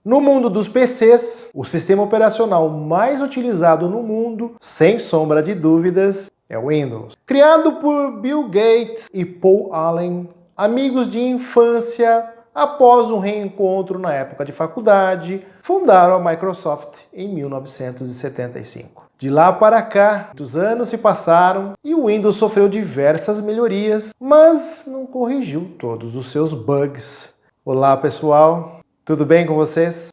No mundo dos PCs, o sistema operacional mais utilizado no mundo, sem sombra de dúvidas, é o Windows. Criado por Bill Gates e Paul Allen, amigos de infância, após um reencontro na época de faculdade, fundaram a Microsoft em 1975. De lá para cá, muitos anos se passaram e o Windows sofreu diversas melhorias, mas não corrigiu todos os seus bugs. Olá pessoal, tudo bem com vocês?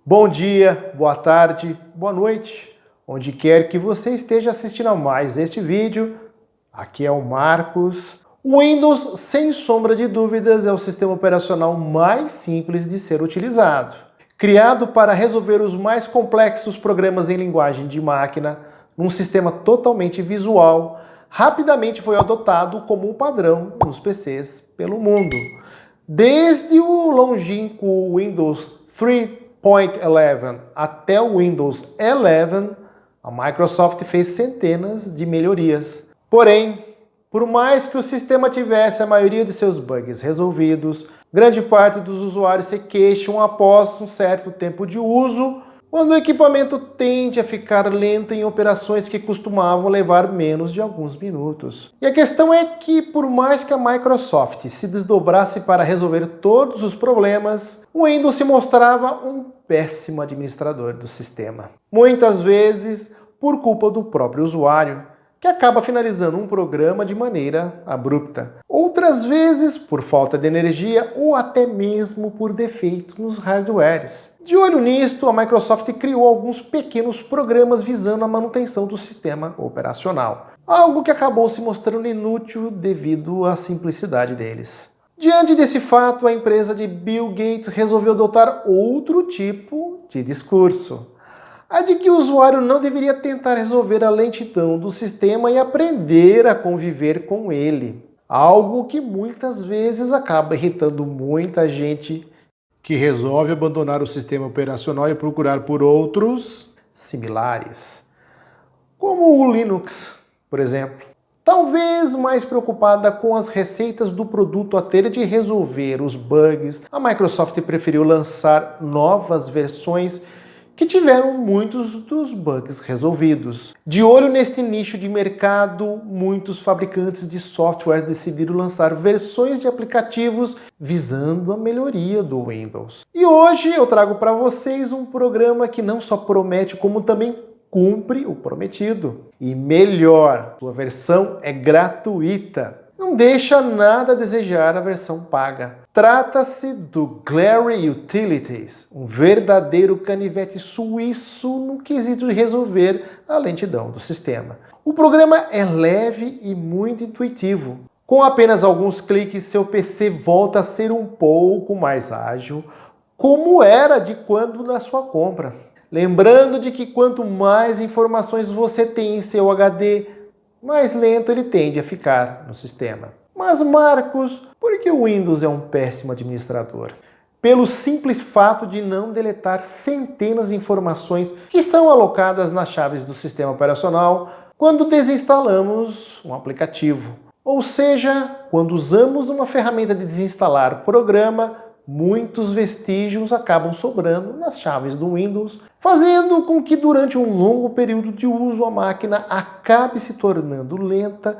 Bom dia, boa tarde, boa noite, onde quer que você esteja assistindo a mais este vídeo, aqui é o Marcos. O Windows, sem sombra de dúvidas, é o sistema operacional mais simples de ser utilizado. Criado para resolver os mais complexos programas em linguagem de máquina, num sistema totalmente visual, rapidamente foi adotado como um padrão nos PCs pelo mundo. Desde o longínquo Windows 3.11 até o Windows 11, a Microsoft fez centenas de melhorias. Porém, por mais que o sistema tivesse a maioria de seus bugs resolvidos, grande parte dos usuários se queixam após um certo tempo de uso, quando o equipamento tende a ficar lento em operações que costumavam levar menos de alguns minutos. E a questão é que, por mais que a Microsoft se desdobrasse para resolver todos os problemas, o Windows se mostrava um péssimo administrador do sistema. Muitas vezes, por culpa do próprio usuário, que acaba finalizando um programa de maneira abrupta. Outras vezes, por falta de energia ou até mesmo por defeitos nos hardwares. De olho nisto, a Microsoft criou alguns pequenos programas visando a manutenção do sistema operacional. Algo que acabou se mostrando inútil devido à simplicidade deles. Diante desse fato, a empresa de Bill Gates resolveu adotar outro tipo de discurso. A de que o usuário não deveria tentar resolver a lentidão do sistema e aprender a conviver com ele. Algo que muitas vezes acaba irritando muita gente que resolve abandonar o sistema operacional e procurar por outros similares, como o Linux, por exemplo. Talvez mais preocupada com as receitas do produto a ter de resolver os bugs, a Microsoft preferiu lançar novas versões que tiveram muitos dos bugs resolvidos. De olho neste nicho de mercado, muitos fabricantes de software decidiram lançar versões de aplicativos visando a melhoria do Windows. E hoje eu trago para vocês um programa que não só promete, como também cumpre o prometido. E melhor, sua versão é gratuita. Não deixa nada a desejar a versão paga. Trata-se do Glary Utilities, um verdadeiro canivete suíço no quesito de resolver a lentidão do sistema. O programa é leve e muito intuitivo. Com apenas alguns cliques, seu PC volta a ser um pouco mais ágil, como era de quando na sua compra. Lembrando de que quanto mais informações você tem em seu HD, mais lento ele tende a ficar no sistema. Mas Marcos, por que o Windows é um péssimo administrador? Pelo simples fato de não deletar centenas de informações que são alocadas nas chaves do sistema operacional quando desinstalamos um aplicativo. Ou seja, quando usamos uma ferramenta de desinstalar programa, muitos vestígios acabam sobrando nas chaves do Windows, fazendo com que durante um longo período de uso a máquina acabe se tornando lenta,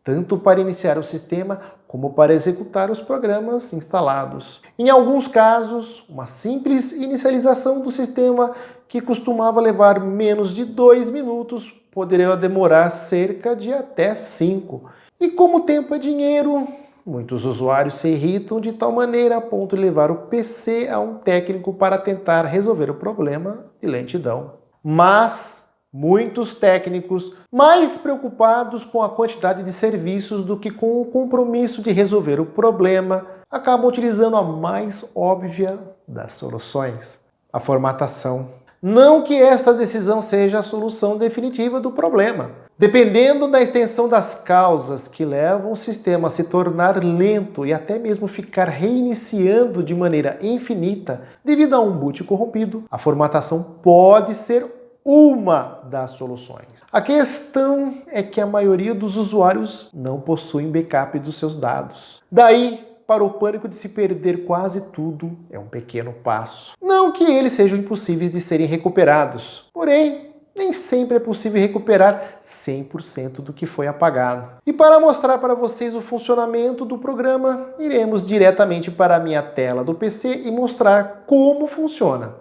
tanto para iniciar o sistema como para executar os programas instalados. Em alguns casos, uma simples inicialização do sistema que costumava levar menos de 2 minutos poderia demorar cerca de até 5. E como o tempo é dinheiro, muitos usuários se irritam de tal maneira a ponto de levar o PC a um técnico para tentar resolver o problema de lentidão. Mas muitos técnicos, mais preocupados com a quantidade de serviços do que com o compromisso de resolver o problema, acabam utilizando a mais óbvia das soluções: a formatação. Não que esta decisão seja a solução definitiva do problema. Dependendo da extensão das causas que levam o sistema a se tornar lento e até mesmo ficar reiniciando de maneira infinita devido a um boot corrompido, a formatação pode ser uma das soluções. A questão é que a maioria dos usuários não possuem backup dos seus dados. Daí, para o pânico de se perder quase tudo, é um pequeno passo. Não que eles sejam impossíveis de serem recuperados, porém, nem sempre é possível recuperar 100% do que foi apagado. E para mostrar para vocês o funcionamento do programa, iremos diretamente para a minha tela do PC e mostrar como funciona.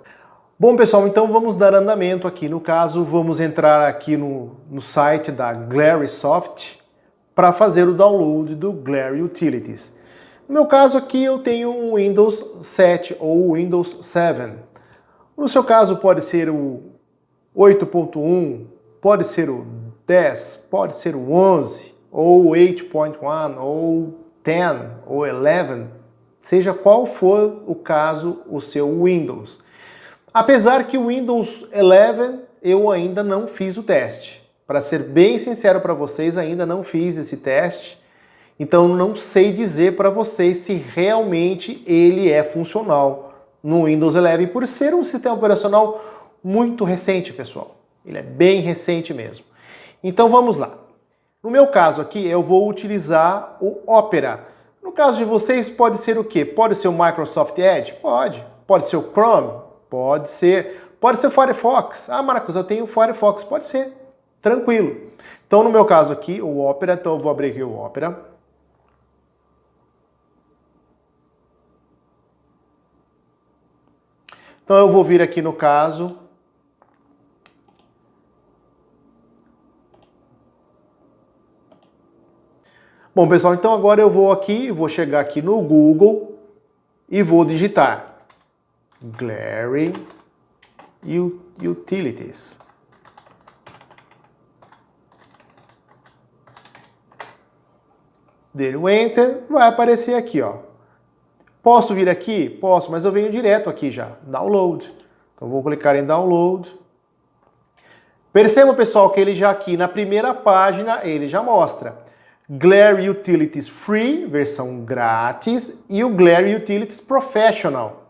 Bom, pessoal, então vamos dar andamento aqui. No caso, vamos entrar aqui no site da GlarySoft para fazer o download do Glary Utilities. No meu caso aqui eu tenho um Windows 7 ou Windows 7. No seu caso pode ser o 8.1, pode ser o 10, pode ser o 11, ou 8.1, ou 10, ou 11, seja qual for o caso o seu Windows. Apesar que o Windows 11 eu ainda não fiz o teste. Para ser bem sincero para vocês, ainda não fiz esse teste. Então não sei dizer para vocês se realmente ele é funcional no Windows 11, por ser um sistema operacional muito recente, pessoal. Ele é bem recente mesmo. Então vamos lá. No meu caso aqui, eu vou utilizar o Opera. No caso de vocês, pode ser o quê? Pode ser o Microsoft Edge? Pode. Pode ser o Chrome? Pode ser. Pode ser o Firefox. Ah, Marcos, eu tenho o Firefox. Pode ser. Tranquilo. Então no meu caso aqui, o Opera, então eu vou abrir aqui o Opera. Então eu vou vir aqui no caso. Bom, pessoal, então agora eu vou aqui, vou chegar aqui no Google e vou digitar Glary Utilities. Dei o Enter, vai aparecer aqui, ó. Posso vir aqui? Posso, mas eu venho direto aqui já. Download. Então vou clicar em Download. Perceba, pessoal, que ele já aqui na primeira página, ele já mostra Glary Utilities Free, versão grátis, e o Glary Utilities Professional.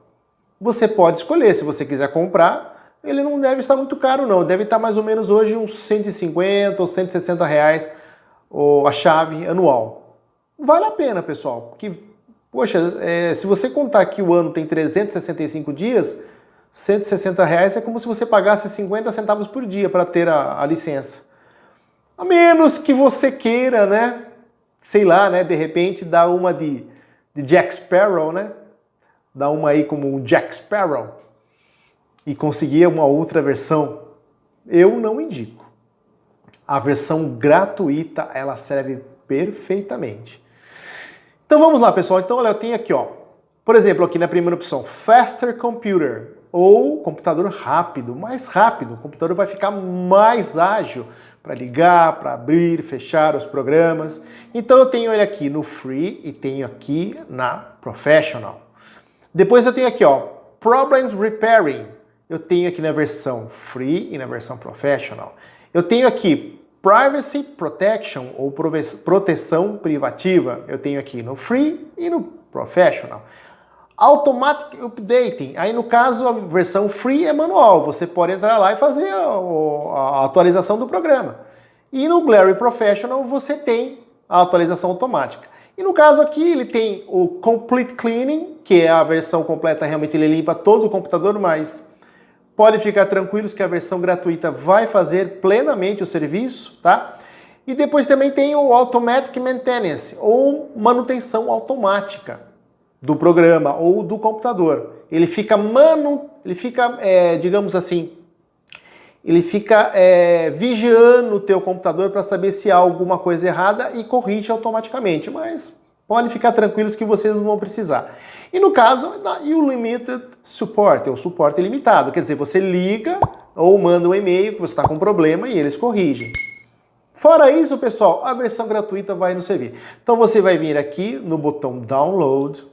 Você pode escolher, se você quiser comprar, ele não deve estar muito caro não, deve estar mais ou menos hoje uns 150 ou 160 reais a chave anual. Vale a pena, pessoal, porque, poxa, se você contar que o ano tem 365 dias, 160 reais é como se você pagasse 50 centavos por dia para ter a licença. A menos que você queira, né? Sei lá, né? De repente dar uma de Jack Sparrow, né? Dar uma aí como um Jack Sparrow e conseguir uma outra versão. Eu não indico. A versão gratuita, ela serve perfeitamente. Então vamos lá, pessoal. Então, olha, eu tenho aqui, ó. Por exemplo, aqui na primeira opção, Faster Computer, ou computador rápido, mais rápido. O computador vai ficar mais ágil para ligar, para abrir, fechar os programas. Então eu tenho ele aqui no Free e tenho aqui na Professional. Depois eu tenho aqui, ó, Problems Repairing. Eu tenho aqui na versão Free e na versão Professional. Eu tenho aqui Privacy Protection, ou proteção privativa. Eu tenho aqui no Free e no Professional. Automatic Updating, aí no caso a versão Free é manual, você pode entrar lá e fazer a atualização do programa. E no Glary Professional você tem a atualização automática. E no caso aqui ele tem o Complete Cleaning, que é a versão completa, realmente ele limpa todo o computador, mas pode ficar tranquilos que a versão gratuita vai fazer plenamente o serviço, tá? E depois também tem o Automatic Maintenance, ou manutenção automática do programa ou do computador. Ele fica digamos assim, ele fica vigiando o teu computador para saber se há alguma coisa errada e corrige automaticamente, mas podem ficar tranquilos que vocês não vão precisar. E no caso, o Limited Support, é o suporte ilimitado, quer dizer, você liga ou manda um e-mail que você está com problema e eles corrigem. Fora isso, pessoal, a versão gratuita vai nos servir. Então você vai vir aqui no botão Download.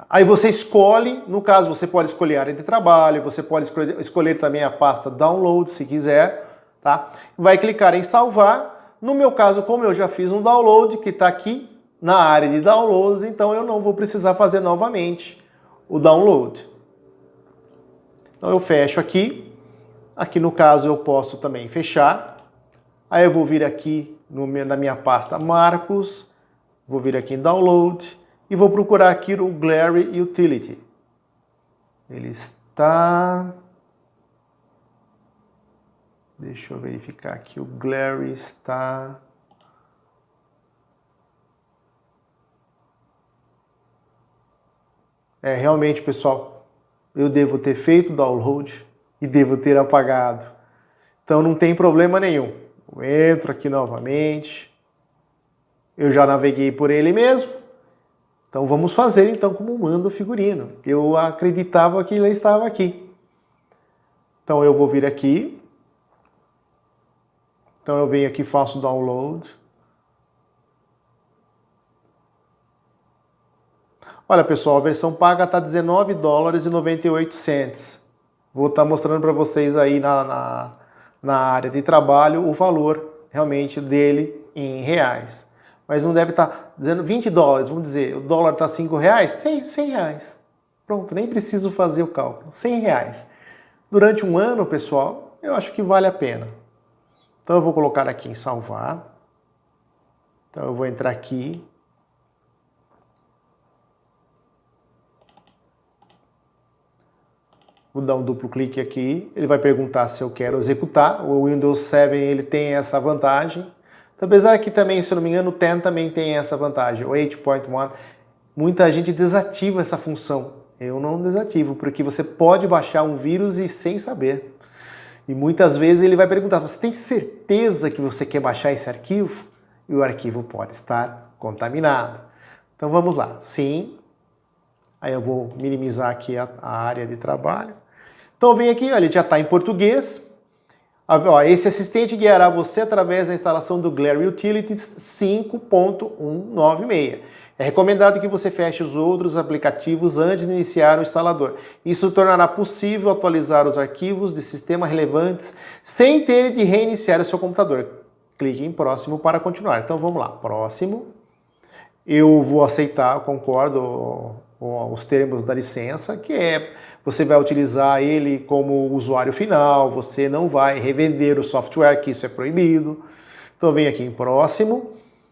Aí você escolhe, no caso você pode escolher área de trabalho, você pode escolher também a pasta Download se quiser, tá? Vai clicar em salvar. No meu caso, como eu já fiz um download que está aqui, na área de downloads, então eu não vou precisar fazer novamente o download. Então eu fecho aqui. Aqui no caso eu posso também fechar. Aí eu vou vir aqui na minha pasta Marcos, vou vir aqui em Download e vou procurar aqui o Glary Utility. Ele está... Deixa eu verificar aqui, o Glary está... Realmente, pessoal, eu devo ter feito o download e devo ter apagado. Então não tem problema nenhum. Eu entro aqui novamente. Eu já naveguei por ele mesmo. Então vamos fazer então como manda o figurino. Eu acreditava que ele estava aqui. Então eu vou vir aqui. Então eu venho aqui e faço o download. Olha, pessoal, a versão paga está $19,98. Vou estar mostrando para vocês aí na área de trabalho o valor realmente dele em reais. Mas não deve estar dizendo $20, vamos dizer, o dólar está R$5, 100 reais. Pronto, nem preciso fazer o cálculo, R$100. Durante um ano, pessoal, eu acho que vale a pena. Então eu vou colocar aqui em salvar. Então eu vou entrar aqui. Vou dar um duplo clique aqui, ele vai perguntar se eu quero executar. O Windows 7 ele tem essa vantagem. Então, apesar que também, se eu não me engano, o 10 também tem essa vantagem, o 8.1. Muita gente desativa essa função. Eu não desativo, porque você pode baixar um vírus e sem saber. E muitas vezes ele vai perguntar, você tem certeza que você quer baixar esse arquivo? E o arquivo pode estar contaminado. Então vamos lá, sim. Aí eu vou minimizar aqui a área de trabalho. Então vem aqui, ele já está em português. Esse assistente guiará você através da instalação do Glary Utilities 5.196. É recomendado que você feche os outros aplicativos antes de iniciar o instalador. Isso tornará possível atualizar os arquivos de sistema relevantes sem ter de reiniciar o seu computador. Clique em próximo para continuar. Então vamos lá, próximo. Eu vou aceitar, concordo os termos da licença, que você vai utilizar ele como usuário final, você não vai revender o software, que isso é proibido. Então vem aqui em próximo.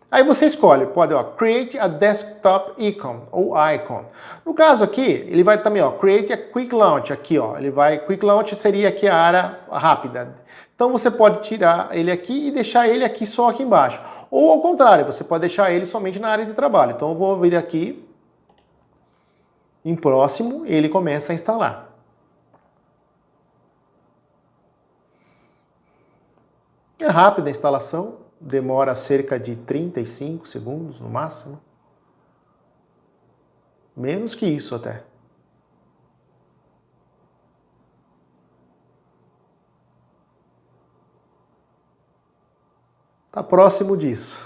Aí você escolhe, pode, create a desktop icon, ou icon. No caso aqui, ele vai também, create a quick launch, aqui, quick launch seria aqui a área rápida. Então você pode tirar ele aqui e deixar ele aqui só aqui embaixo. Ou ao contrário, você pode deixar ele somente na área de trabalho. Então eu vou vir aqui, em próximo, ele começa a instalar. É rápida a instalação, demora cerca de 35 segundos no máximo. Menos que isso até. Está próximo disso.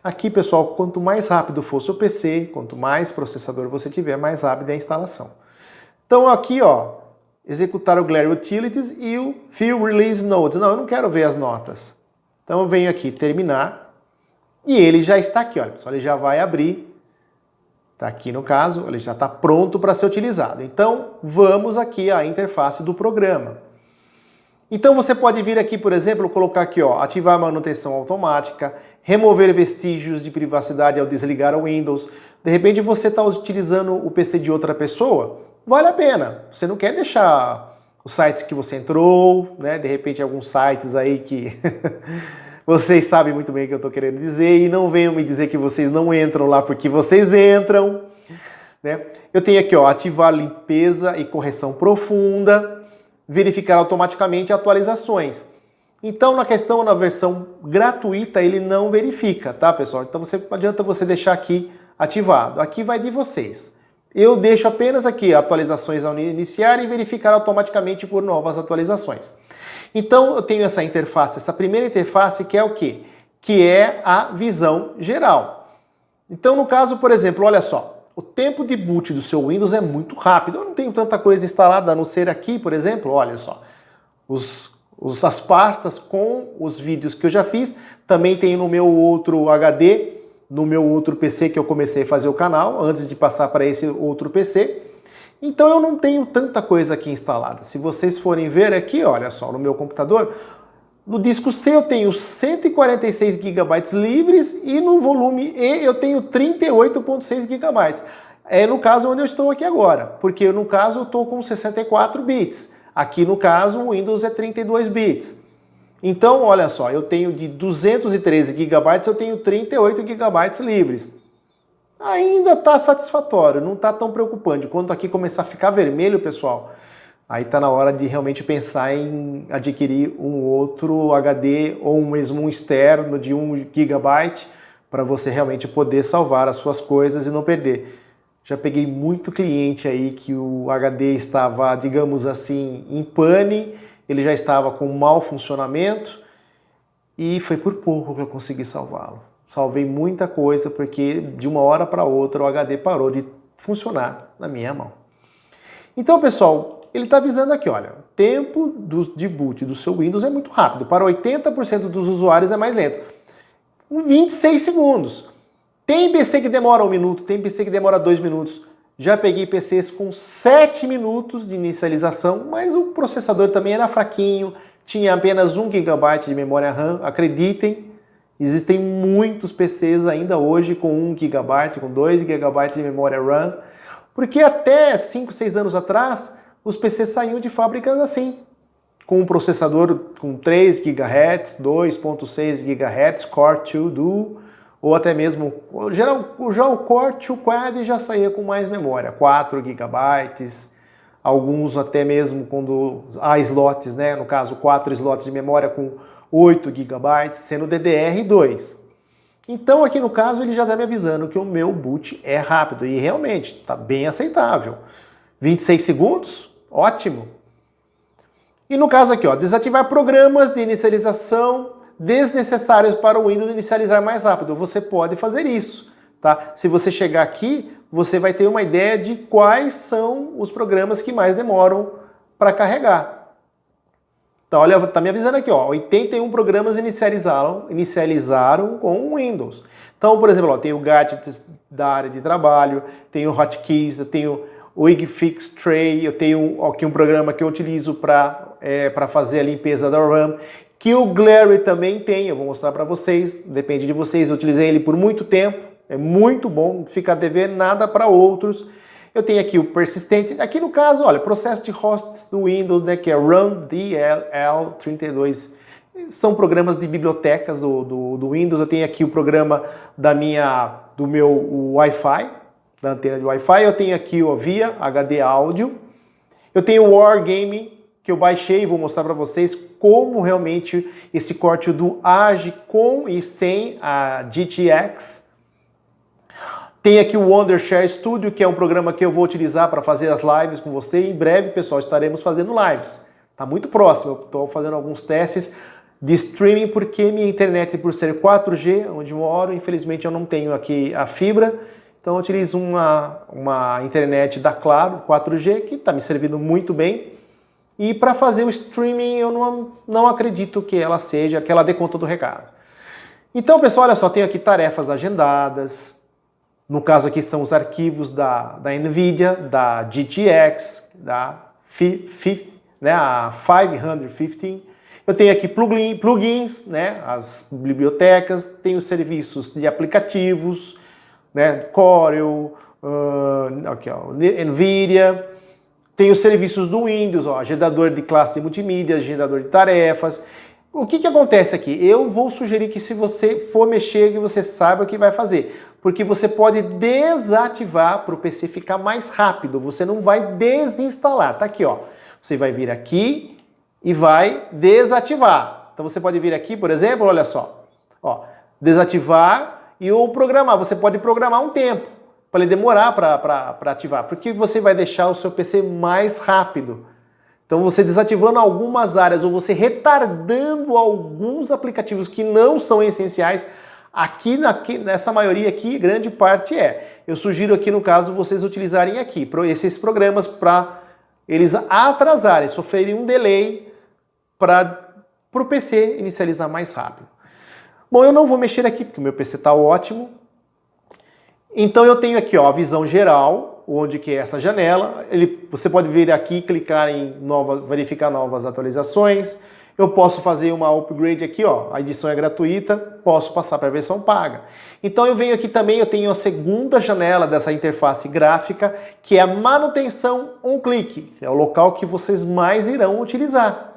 Aqui, pessoal, quanto mais rápido for seu PC, quanto mais processador você tiver, mais rápida é a instalação. Então aqui, executar o Glary Utilities e o Fill Release Notes. Não, eu não quero ver as notas. Então eu venho aqui terminar e ele já está aqui, olha, pessoal, ele já vai abrir. Está aqui no caso, ele já está pronto para ser utilizado. Então vamos aqui à interface do programa. Então você pode vir aqui, por exemplo, colocar aqui, ativar a manutenção automática, remover vestígios de privacidade ao desligar o Windows. De repente você está utilizando o PC de outra pessoa, vale a pena. Você não quer deixar os sites que você entrou, né? De repente alguns sites aí que vocês sabem muito bem o que eu estou querendo dizer e não venham me dizer que vocês não entram lá porque vocês entram, né? Eu tenho aqui, ativar limpeza e correção profunda, verificar automaticamente atualizações. Então, na versão gratuita, ele não verifica, tá, pessoal? Então, não adianta você deixar aqui ativado. Aqui vai de vocês. Eu deixo apenas aqui atualizações ao iniciar e verificar automaticamente por novas atualizações. Então, eu tenho essa interface, essa primeira interface, que é o quê? Que é a visão geral. Então, no caso, por exemplo, olha só. O tempo de boot do seu Windows é muito rápido. Eu não tenho tanta coisa instalada, a não ser aqui, por exemplo, olha só. as pastas com os vídeos que eu já fiz. Também tem no meu outro HD, no meu outro PC que eu comecei a fazer o canal, antes de passar para esse outro PC. Então eu não tenho tanta coisa aqui instalada. Se vocês forem ver aqui, olha só, no meu computador, no disco C eu tenho 146 GB livres e no volume E eu tenho 38,6 GB. É no caso onde eu estou aqui agora, porque no caso eu estou com 64 bits. Aqui no caso o Windows é 32 bits. Então, olha só, eu tenho de 213 GB, eu tenho 38 GB livres. Ainda está satisfatório, não está tão preocupante. Quando aqui começar a ficar vermelho, pessoal, aí está na hora de realmente pensar em adquirir um outro HD ou mesmo um externo de 1 GB para você realmente poder salvar as suas coisas e não perder. Já peguei muito cliente aí que o HD estava, digamos assim, em pane, ele já estava com mau funcionamento e foi por pouco que eu consegui salvá-lo. Salvei muita coisa porque de uma hora para outra o HD parou de funcionar na minha mão. Então, pessoal, ele está avisando aqui, olha, o tempo de boot do seu Windows é muito rápido. Para 80% dos usuários é mais lento. 26 segundos. Tem PC que demora 1 minuto, tem PC que demora 2 minutos. Já peguei PCs com 7 minutos de inicialização, mas o processador também era fraquinho, tinha apenas 1 GB de memória RAM, acreditem. Existem muitos PCs ainda hoje com 1 GB, com 2 GB de memória RAM, porque até 5, 6 anos atrás, os PCs saíam de fábricas assim, com um processador com 3 GHz, 2.6 GHz, Core 2 Duo, ou até mesmo, já o Core 2 Quad já saía com mais memória, 4 GB, alguns até mesmo quando há slots, né? No caso, 4 slots de memória com 8 GB, sendo DDR2. Então aqui no caso ele já está me avisando que o meu boot é rápido e realmente está bem aceitável. 26 segundos, ótimo. E no caso aqui, ó, desativar programas de inicialização desnecessários para o Windows inicializar mais rápido. Você pode fazer isso, tá? Se você chegar aqui, você vai ter uma ideia de quais são os programas que mais demoram para carregar. Então, olha, tá me avisando aqui, ó, 81 programas inicializaram com o Windows. Então, por exemplo, ó, tem o gadgets da área de trabalho, tem o hotkeys, eu tenho o Igfix Tray, eu tenho aqui um programa que eu utilizo para fazer a limpeza da RAM, que o Glary também tem, eu vou mostrar para vocês, depende de vocês, eu utilizei ele por muito tempo, é muito bom, não fica a dever nada para outros. Eu tenho aqui o persistente, aqui no caso, olha, processo de hosts do Windows, né, que é RunDLL32, são programas de bibliotecas do Windows. Eu tenho aqui o programa do meu Wi-Fi, da antena de Wi-Fi, eu tenho aqui o VIA HD Áudio, eu tenho o Wargaming, que eu baixei e vou mostrar para vocês como realmente esse Core 2 Duo age com e sem a GTX. Tem aqui o Wondershare Studio, que é um programa que eu vou utilizar para fazer as lives com você. Em breve, pessoal, estaremos fazendo lives. Está muito próximo, eu estou fazendo alguns testes de streaming, porque minha internet, por ser 4G, onde eu moro, infelizmente eu não tenho aqui a fibra. Então eu utilizo uma internet da Claro, 4G, que está me servindo muito bem. E para fazer o streaming eu não acredito que ela dê conta do recado. Então, pessoal, olha só, tenho aqui tarefas agendadas. No caso aqui são os arquivos da NVIDIA, da GTX, da a 515. Eu tenho aqui plugins, né, as bibliotecas, tenho serviços de aplicativos, né, Corel, aqui, ó, NVIDIA. Tem os serviços do Windows, ó, agendador de classe de multimídia, agendador de tarefas. O que acontece aqui? Eu vou sugerir que se você for mexer, que você saiba o que vai fazer. Porque você pode desativar para o PC ficar mais rápido. Você não vai desinstalar. Tá aqui, ó. Você vai vir aqui e vai desativar. Então você pode vir aqui, por exemplo, olha só. Ó, desativar e ou programar. Você pode programar um tempo para ele demorar para ativar, porque você vai deixar o seu PC mais rápido. Então você desativando algumas áreas ou você retardando alguns aplicativos que não são essenciais, aqui nessa maioria aqui, grande parte é. Eu sugiro aqui no caso vocês utilizarem aqui esses programas para eles atrasarem, sofrerem um delay para para o PC inicializar mais rápido. Bom, eu não vou mexer aqui porque o meu PC está ótimo. Então eu tenho aqui ó, a visão geral, onde que é essa janela. Você pode vir aqui, clicar em verificar novas atualizações. Eu posso fazer uma upgrade aqui, ó, a edição é gratuita, posso passar para a versão paga. Então eu venho aqui também, eu tenho a segunda janela dessa interface gráfica, que é a manutenção um clique. É o local que vocês mais irão utilizar.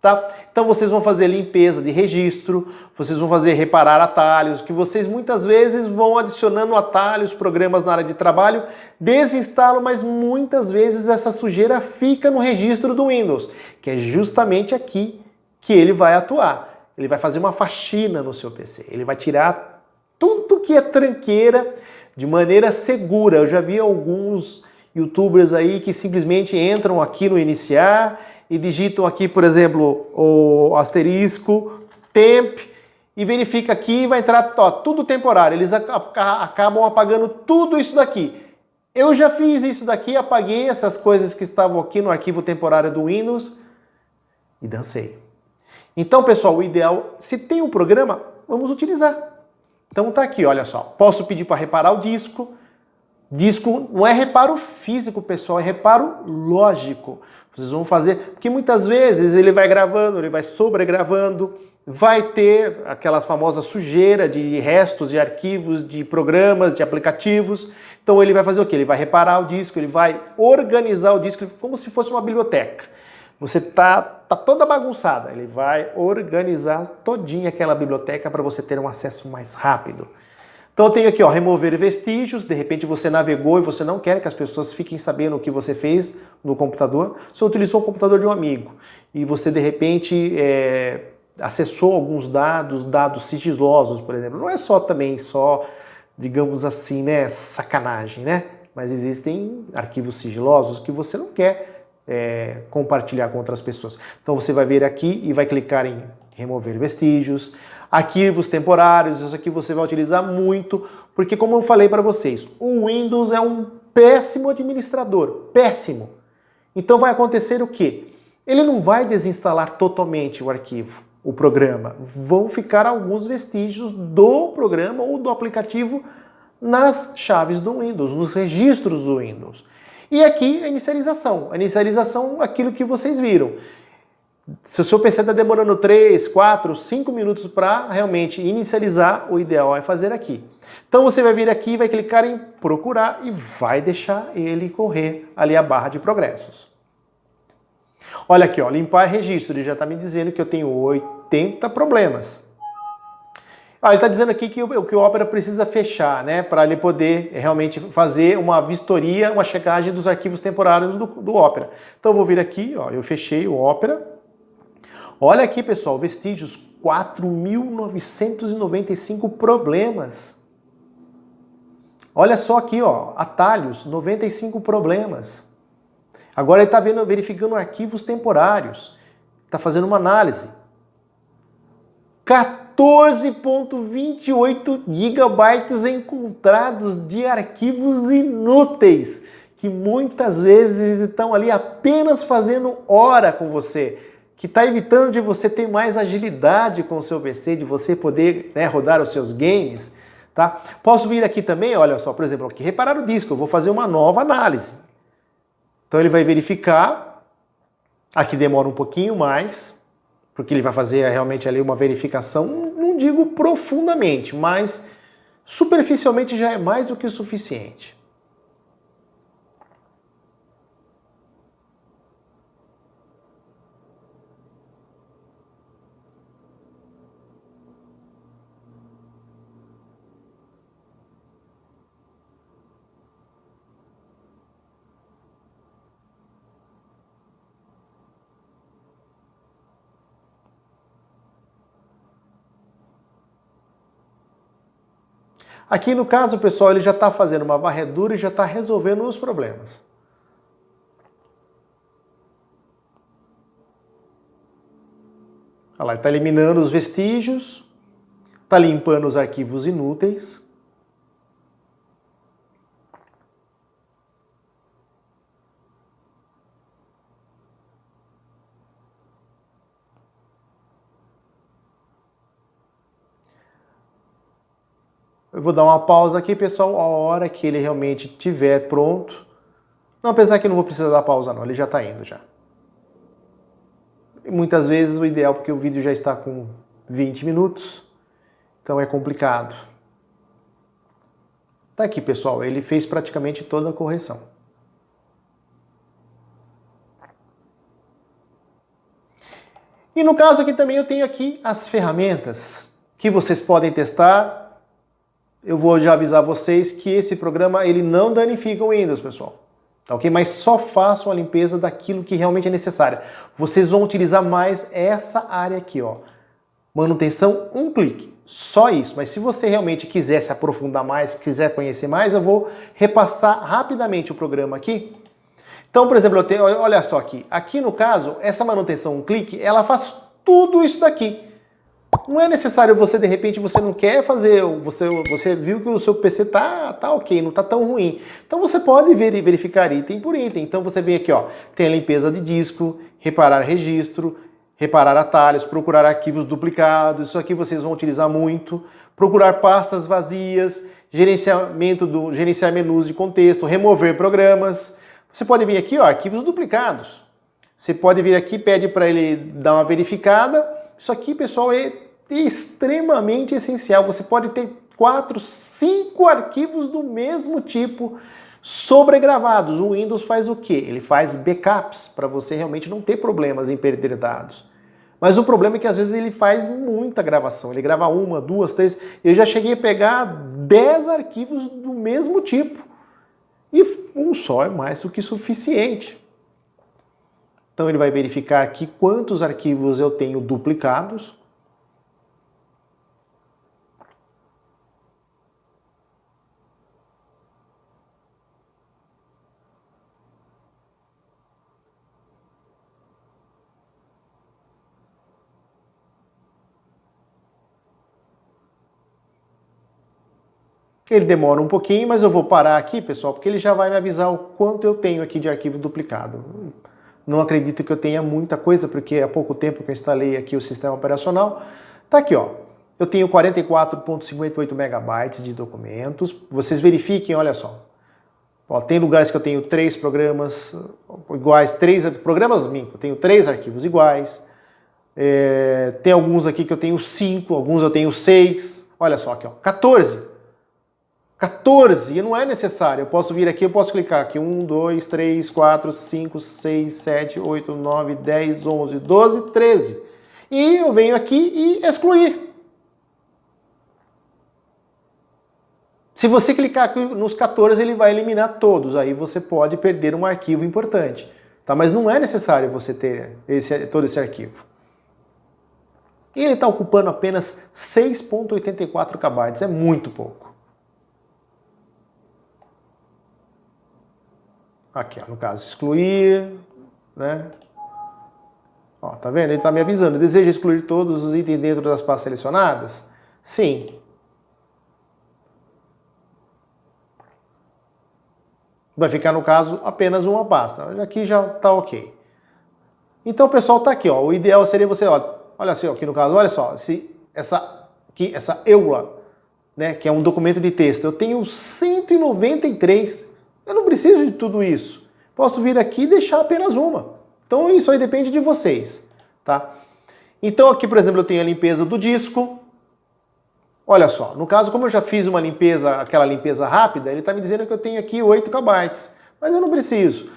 Tá? Então vocês vão fazer limpeza de registro, vocês vão fazer reparar atalhos, que vocês muitas vezes vão adicionando atalhos, programas na área de trabalho, desinstalam, mas muitas vezes essa sujeira fica no registro do Windows, que é justamente aqui que ele vai atuar. Ele vai fazer uma faxina no seu PC, ele vai tirar tudo que é tranqueira de maneira segura. Eu já vi alguns youtubers aí que simplesmente entram aqui no iniciar e digitam aqui, por exemplo, o asterisco, temp, e verifica aqui e vai entrar ó, tudo temporário. Eles acabam apagando tudo isso daqui. Eu já fiz isso daqui, apaguei essas coisas que estavam aqui no arquivo temporário do Windows e dancei. Então, pessoal, o ideal, se tem um programa, vamos utilizar. Então tá aqui, olha só. Posso pedir para reparar o disco. Disco não é reparo físico, pessoal, é reparo lógico. Vocês vão fazer, porque muitas vezes ele vai gravando, ele vai sobregravando, vai ter aquela famosa sujeira de restos de arquivos, de programas, de aplicativos. Então ele vai fazer o quê? Ele vai reparar o disco, ele vai organizar o disco como se fosse uma biblioteca. Você tá toda bagunçada, ele vai organizar todinha aquela biblioteca para você ter um acesso mais rápido. Então eu tenho aqui, ó, remover vestígios, de repente você navegou e você não quer que as pessoas fiquem sabendo o que você fez no computador, você utilizou o computador de um amigo e você de repente acessou alguns dados sigilosos, por exemplo. Não é só também, digamos assim, né, sacanagem, né? Mas existem arquivos sigilosos que você não quer compartilhar com outras pessoas. Então você vai vir aqui e vai clicar em remover vestígios, arquivos temporários, isso aqui você vai utilizar muito, porque como eu falei para vocês, o Windows é um péssimo administrador, péssimo. Então vai acontecer o quê? Ele não vai desinstalar totalmente o arquivo, o programa. Vão ficar alguns vestígios do programa ou do aplicativo nas chaves do Windows, nos registros do Windows. E aqui a inicialização. A inicialização, aquilo que vocês viram. Se o seu PC está demorando 3, 4, 5 minutos para realmente inicializar, o ideal é fazer aqui. Então você vai vir aqui, vai clicar em procurar e vai deixar ele correr ali a barra de progressos. Olha aqui, ó, limpar registro, ele já está me dizendo que eu tenho 80 problemas. Ele está dizendo aqui que o Opera precisa fechar, né, para ele poder realmente fazer uma vistoria, uma checagem dos arquivos temporários do Opera. Então eu vou vir aqui, ó, eu fechei o Opera. Olha aqui, pessoal, vestígios, 4.995 problemas. Olha só aqui, ó, atalhos, 95 problemas. Agora ele está verificando arquivos temporários, está fazendo uma análise. 14,28 gigabytes encontrados de arquivos inúteis, que muitas vezes estão ali apenas fazendo hora com você, que está evitando de você ter mais agilidade com o seu PC, de você poder, né, rodar os seus games. Tá? Posso vir aqui também, olha só, por exemplo, aqui, reparar o disco, eu vou fazer uma nova análise. Então ele vai verificar, aqui demora um pouquinho mais, porque ele vai fazer realmente ali uma verificação, não digo profundamente, mas superficialmente já é mais do que o suficiente. Aqui no caso, pessoal, ele já está fazendo uma varredura e já está resolvendo os problemas. Olha lá, ele está eliminando os vestígios, está limpando os arquivos inúteis. Eu vou dar uma pausa aqui, pessoal, a hora que ele realmente estiver pronto. Não, apesar que eu não vou precisar dar pausa não, ele já está indo já. E muitas vezes o ideal, porque o vídeo já está com 20 minutos, então é complicado. Tá aqui, pessoal, ele fez praticamente toda a correção. E no caso aqui também eu tenho aqui as ferramentas que vocês podem testar. Eu vou já avisar vocês que esse programa ele não danifica o Windows, pessoal. Tá ok? Mas só façam a limpeza daquilo que realmente é necessário. Vocês vão utilizar mais essa área aqui, ó. Manutenção, um clique. Só isso. Mas se você realmente quiser se aprofundar mais, quiser conhecer mais, eu vou repassar rapidamente o programa aqui. Então, por exemplo, eu tenho, olha só aqui. Aqui no caso, essa manutenção, um clique, ela faz tudo isso daqui. Não é necessário você, de repente, você não quer fazer, você viu que o seu PC tá ok, não tá tão ruim. Então você pode verificar item por item. Então você vem aqui, ó, tem a limpeza de disco, reparar registro, reparar atalhos, procurar arquivos duplicados, isso aqui vocês vão utilizar muito, procurar pastas vazias, gerenciar menus de contexto, remover programas. Você pode vir aqui, ó, arquivos duplicados. Você pode vir aqui, pede para ele dar uma verificada. Isso aqui, pessoal, é extremamente essencial. Você pode ter 4, 5 arquivos do mesmo tipo sobregravados. O Windows faz o quê? Ele faz backups para você realmente não ter problemas em perder dados. Mas o problema é que às vezes ele faz muita gravação. Ele grava 1, 2, 3. Eu já cheguei a pegar 10 arquivos do mesmo tipo. E um só é mais do que suficiente. Então ele vai verificar aqui quantos arquivos eu tenho duplicados. Ele demora um pouquinho, mas eu vou parar aqui, pessoal, porque ele já vai me avisar o quanto eu tenho aqui de arquivo duplicado. Não acredito que eu tenha muita coisa, porque há pouco tempo que eu instalei aqui o sistema operacional. Tá aqui, ó. Eu tenho 44,58 megabytes de documentos. Vocês verifiquem, olha só. Ó, tem lugares que eu tenho 3 programas iguais, 3 programas minto, eu tenho 3 arquivos iguais. Tem alguns aqui que eu tenho 5, alguns eu tenho 6. Olha só aqui, ó, 14. 14, e não é necessário. Eu posso vir aqui, eu posso clicar aqui. 1, 2, 3, 4, 5, 6, 7, 8, 9, 10, 11, 12, 13. E eu venho aqui e excluir. Se você clicar aqui nos 14, ele vai eliminar todos. Aí você pode perder um arquivo importante. Tá? Mas não é necessário você ter todo esse arquivo. E ele está ocupando apenas 6,84 KB. É muito pouco. Aqui, ó, no caso, excluir, né? Ó, tá vendo? Ele está me avisando. Deseja excluir todos os itens dentro das pastas selecionadas? Sim. Vai ficar, no caso, apenas uma pasta. Aqui já está ok. Então, pessoal, tá aqui, ó. O ideal seria você, ó, olha assim, ó, aqui no caso, olha só, essa EULA, né, que é um documento de texto, eu tenho 193. Eu não preciso de tudo isso. Posso vir aqui e deixar apenas uma. Então isso aí depende de vocês, tá? Então aqui, por exemplo, eu tenho a limpeza do disco. Olha só, no caso, como eu já fiz uma limpeza, aquela limpeza rápida, ele está me dizendo que eu tenho aqui 8 KB. Mas eu não preciso.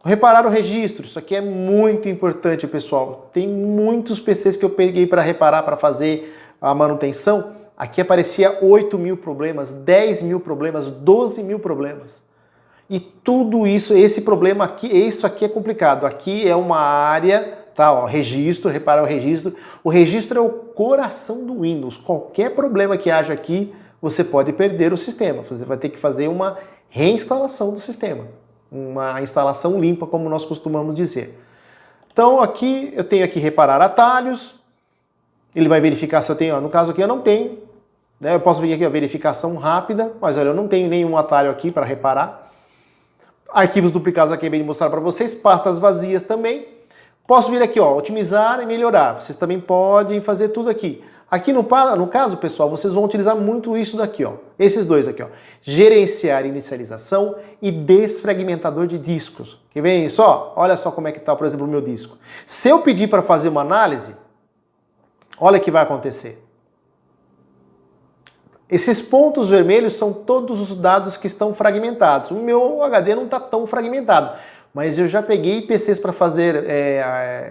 Reparar o registro, isso aqui é muito importante, pessoal. Tem muitos PCs que eu peguei para reparar, para fazer a manutenção. Aqui aparecia 8 mil problemas, 10 mil problemas, 12 mil problemas. E tudo isso, esse problema aqui, isso aqui é complicado. Aqui é uma área, tá, ó, registro, reparar o registro. O registro é o coração do Windows. Qualquer problema que haja aqui, você pode perder o sistema. Você vai ter que fazer uma reinstalação do sistema. Uma instalação limpa, como nós costumamos dizer. Então aqui, eu tenho aqui reparar atalhos. Ele vai verificar se eu tenho, ó, no caso aqui eu não tenho. Né, eu posso vir aqui, ó, verificação rápida, mas olha, eu não tenho nenhum atalho aqui para reparar. Arquivos duplicados aqui bem de mostrar para vocês, pastas vazias também. Posso vir aqui, ó, otimizar e melhorar. Vocês também podem fazer tudo aqui. Aqui no caso, pessoal, vocês vão utilizar muito isso daqui, ó. Esses dois aqui, ó. Gerenciar inicialização e desfragmentador de discos. Quer ver só? Olha só como é que tá, por exemplo, o meu disco. Se eu pedir para fazer uma análise, olha o que vai acontecer. Esses pontos vermelhos são todos os dados que estão fragmentados. O meu HD não está tão fragmentado, mas eu já peguei PCs para fazer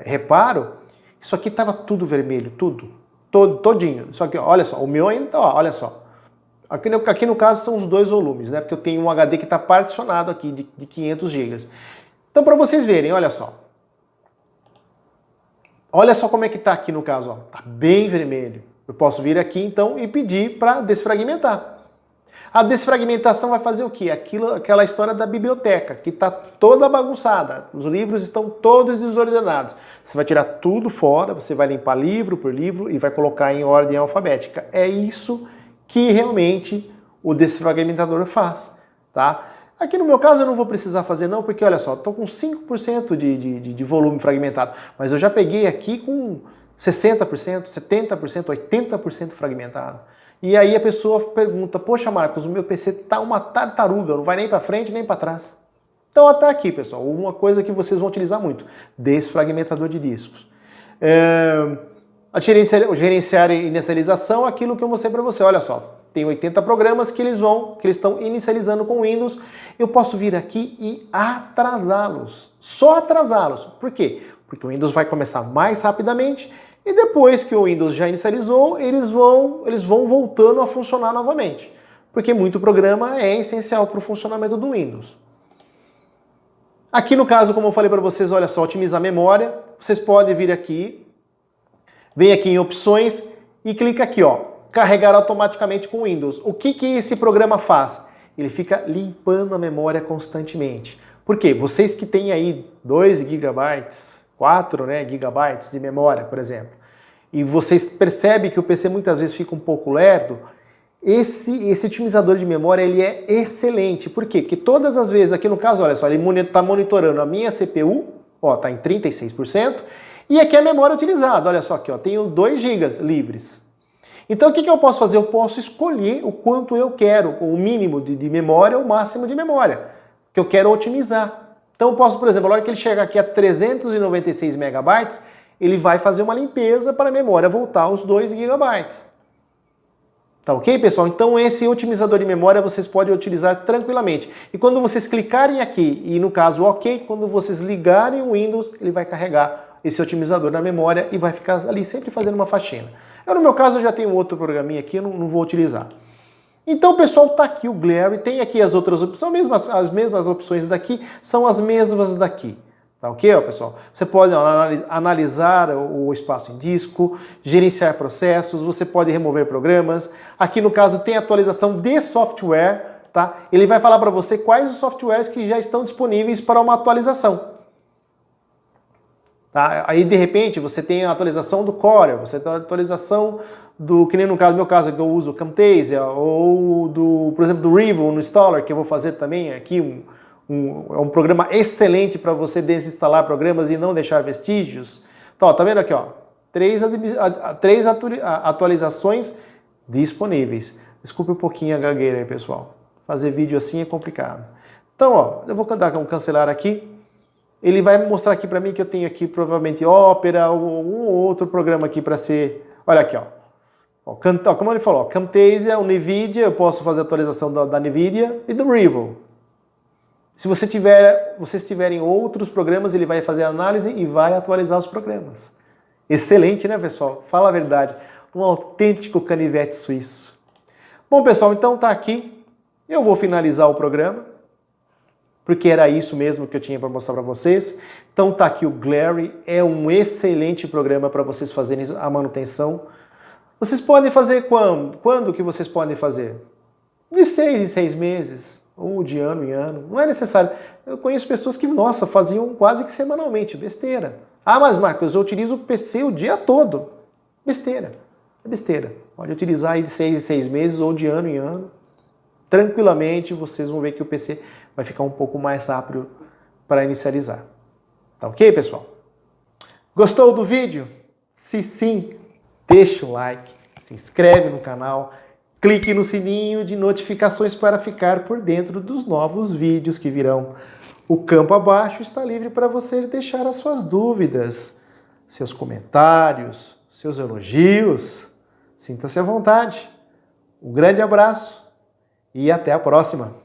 reparo. Isso aqui estava tudo vermelho, todinho. Só que, olha só, o meu ainda, ó, olha só. Aqui no caso são os dois volumes, né? Porque eu tenho um HD que está particionado aqui de 500 GB. Então, para vocês verem, olha só. Olha só como é que está aqui no caso, ó. Tá bem vermelho. Eu posso vir aqui então e pedir para desfragmentar. A desfragmentação vai fazer o quê? Aquela história da biblioteca, que está toda bagunçada. Os livros estão todos desordenados. Você vai tirar tudo fora, você vai limpar livro por livro e vai colocar em ordem alfabética. É isso que realmente o desfragmentador faz, tá? Aqui no meu caso eu não vou precisar fazer não, porque olha só, estou com 5% de volume fragmentado, mas eu já peguei aqui com 60%, 70%, 80% fragmentado. E aí a pessoa pergunta, poxa Marcos, o meu PC tá uma tartaruga, não vai nem para frente nem para trás. Então até aqui, pessoal, uma coisa que vocês vão utilizar muito, desfragmentador de discos. Gerenciar inicialização, aquilo que eu mostrei para você, olha só, tem 80 programas que eles estão inicializando com o Windows, eu posso vir aqui e atrasá-los, só atrasá-los. Por quê? Porque o Windows vai começar mais rapidamente e depois que o Windows já inicializou, eles vão voltando a funcionar novamente. Porque muito programa é essencial para o funcionamento do Windows. Aqui no caso, como eu falei para vocês, olha só, otimizar a memória. Vocês podem vir aqui, vem aqui em opções e clica aqui, ó, carregar automaticamente com o Windows. O que esse programa faz? Ele fica limpando a memória constantemente. Por quê? Vocês que têm aí 2 GB, 4 gigabytes de memória, por exemplo, e vocês percebem que o PC muitas vezes fica um pouco lerdo, esse otimizador de memória ele é excelente. Por quê? Porque todas as vezes, aqui no caso, olha só, ele está monitorando a minha CPU, ó, está em 36%, e aqui a memória utilizada, olha só aqui, ó, tenho 2 GB livres. Então o que eu posso fazer? Eu posso escolher o quanto eu quero, o mínimo de memória ou o máximo de memória, que eu quero otimizar. Então eu posso, por exemplo, na hora que ele chegar aqui a 396 megabytes, ele vai fazer uma limpeza para a memória voltar aos 2 GB. Tá ok, pessoal? Então esse otimizador de memória vocês podem utilizar tranquilamente. E quando vocês clicarem aqui, e no caso OK, quando vocês ligarem o Windows, ele vai carregar esse otimizador na memória e vai ficar ali sempre fazendo uma faxina. No meu caso eu já tenho outro programinha aqui, eu não vou utilizar. Então, pessoal, tá aqui o Glary, tem aqui as outras opções, as mesmas opções daqui, são as mesmas daqui. Tá ok, ó, pessoal? Você pode analisar o espaço em disco, gerenciar processos, você pode remover programas. Aqui, no caso, tem atualização de software, tá? Ele vai falar para você quais os softwares que já estão disponíveis para uma atualização. Tá? Aí, de repente, você tem a atualização do Corel, você tem a atualização do, que nem no meu caso, que eu uso o Camtasia, ou por exemplo, do Revo no Installer, que eu vou fazer também aqui, é um programa excelente para você desinstalar programas e não deixar vestígios. Então, ó, tá vendo aqui, ó, 3 atualizações disponíveis. Desculpe um pouquinho a gagueira aí, pessoal. Fazer vídeo assim é complicado. Então, ó, eu vou dar um cancelar aqui. Ele vai mostrar aqui para mim que eu tenho aqui provavelmente Opera ou um outro programa aqui para ser... Olha aqui, ó. Como ele falou, Camtasia, o NVIDIA, eu posso fazer atualização da NVIDIA e do Revo. Se vocês tiverem outros programas, ele vai fazer a análise e vai atualizar os programas. Excelente, né, pessoal? Fala a verdade. Um autêntico canivete suíço. Bom, pessoal, então tá aqui. Eu vou finalizar o programa, porque era isso mesmo que eu tinha para mostrar para vocês. Então tá aqui o Glary, é um excelente programa para vocês fazerem a manutenção. Vocês podem fazer quando que vocês podem fazer? De 6 em 6 meses, ou de ano em ano. Não é necessário. Eu conheço pessoas que, nossa, faziam quase que semanalmente. Besteira. Ah, mas Marcos, eu utilizo o PC o dia todo. Besteira. É besteira. Pode utilizar aí de 6 em 6 meses ou de ano em ano. Tranquilamente, vocês vão ver que o PC vai ficar um pouco mais rápido para inicializar. Tá ok, pessoal? Gostou do vídeo? Se sim, deixa o like, se inscreve no canal, clique no sininho de notificações para ficar por dentro dos novos vídeos que virão. O campo abaixo está livre para você deixar as suas dúvidas, seus comentários, seus elogios. Sinta-se à vontade. Um grande abraço e até a próxima!